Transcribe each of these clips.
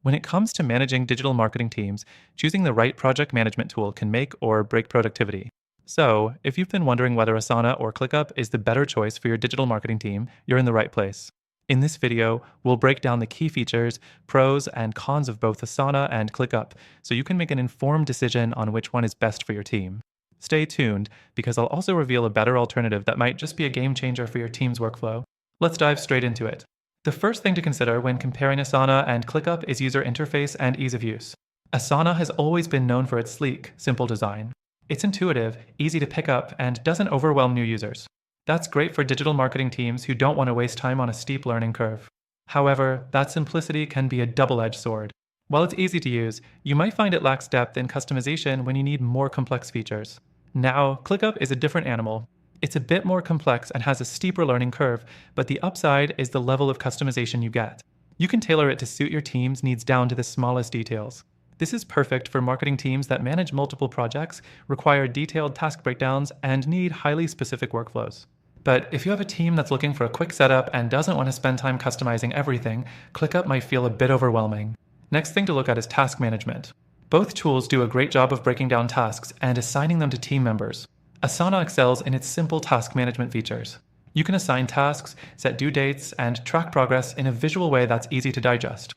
When it comes to managing digital marketing teams, choosing the right project management tool can make or break productivity. So, if you've been wondering whether Asana or ClickUp is the better choice for your digital marketing team, you're in the right place. In this video, we'll break down the key features, pros, and cons of both Asana and ClickUp so you can make an informed decision on which one is best for your team. Stay tuned, because I'll also reveal a better alternative that might just be a game changer for your team's workflow. Let's dive straight into it. The first thing to consider when comparing Asana and ClickUp is user interface and ease of use. Asana has always been known for its sleek, simple design. It's intuitive, easy to pick up, and doesn't overwhelm new users. That's great for digital marketing teams who don't want to waste time on a steep learning curve. However, that simplicity can be a double-edged sword. While it's easy to use, you might find it lacks depth and customization when you need more complex features. Now, ClickUp is a different animal. It's a bit more complex and has a steeper learning curve, but the upside is the level of customization you get. You can tailor it to suit your team's needs down to the smallest details. This is perfect for marketing teams that manage multiple projects, require detailed task breakdowns, and need highly specific workflows. But if you have a team that's looking for a quick setup and doesn't want to spend time customizing everything, ClickUp might feel a bit overwhelming. Next thing to look at is task management. Both tools do a great job of breaking down tasks and assigning them to team members. Asana excels in its simple task management features. You can assign tasks, set due dates, and track progress in a visual way that's easy to digest.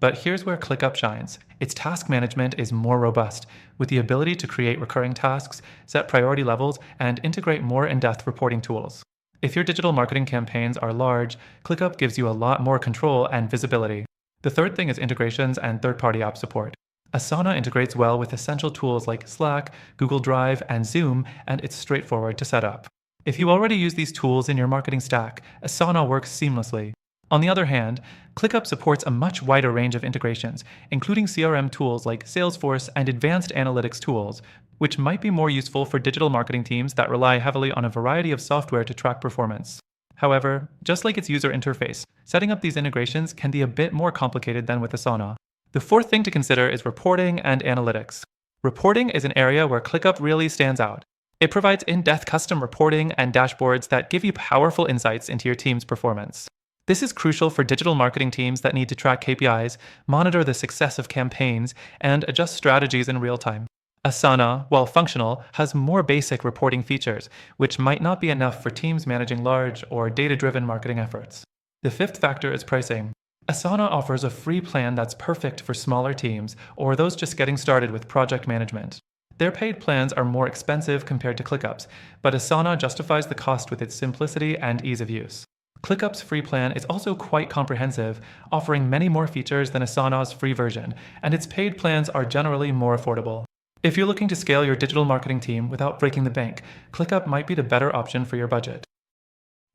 But here's where ClickUp shines. Its task management is more robust, with the ability to create recurring tasks, set priority levels, and integrate more in-depth reporting tools. If your digital marketing campaigns are large, ClickUp gives you a lot more control and visibility. The third thing is integrations and third-party app support. Asana integrates well with essential tools like Slack, Google Drive, and Zoom, and it's straightforward to set up. If you already use these tools in your marketing stack, Asana works seamlessly. On the other hand, ClickUp supports a much wider range of integrations, including CRM tools like Salesforce and advanced analytics tools, which might be more useful for digital marketing teams that rely heavily on a variety of software to track performance. However, just like its user interface, setting up these integrations can be a bit more complicated than with Asana. The fourth thing to consider is reporting and analytics. Reporting is an area where ClickUp really stands out. It provides in-depth custom reporting and dashboards that give you powerful insights into your team's performance. This is crucial for digital marketing teams that need to track KPIs, monitor the success of campaigns, and adjust strategies in real time. Asana, while functional, has more basic reporting features, which might not be enough for teams managing large or data-driven marketing efforts. The fifth factor is pricing. Asana offers a free plan that's perfect for smaller teams or those just getting started with project management. Their paid plans are more expensive compared to ClickUp's, but Asana justifies the cost with its simplicity and ease of use. ClickUp's free plan is also quite comprehensive, offering many more features than Asana's free version, and its paid plans are generally more affordable. If you're looking to scale your digital marketing team without breaking the bank, ClickUp might be the better option for your budget.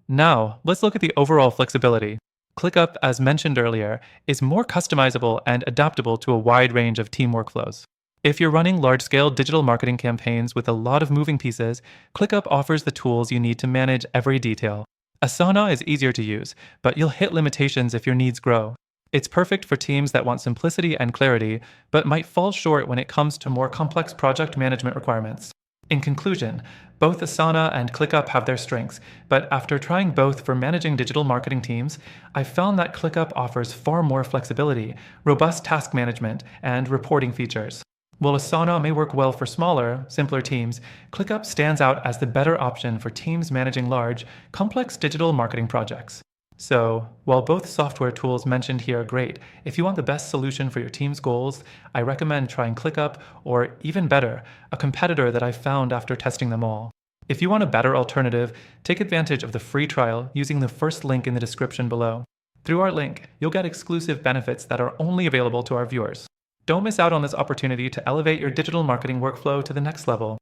Now, let's look at the overall flexibility. ClickUp, as mentioned earlier, is more customizable and adaptable to a wide range of team workflows. If you're running large-scale digital marketing campaigns with a lot of moving pieces, ClickUp offers the tools you need to manage every detail. Asana is easier to use, but you'll hit limitations if your needs grow. It's perfect for teams that want simplicity and clarity, but might fall short when it comes to more complex project management requirements. In conclusion, both Asana and ClickUp have their strengths, but after trying both for managing digital marketing teams, I've found that ClickUp offers far more flexibility, robust task management, and reporting features. While Asana may work well for smaller, simpler teams, ClickUp stands out as the better option for teams managing large, complex digital marketing projects. So, while both software tools mentioned here are great, if you want the best solution for your team's goals, I recommend trying ClickUp or, even better, a competitor that I found after testing them all. If you want a better alternative, take advantage of the free trial using the first link in the description below. Through our link, you'll get exclusive benefits that are only available to our viewers. Don't miss out on this opportunity to elevate your digital marketing workflow to the next level.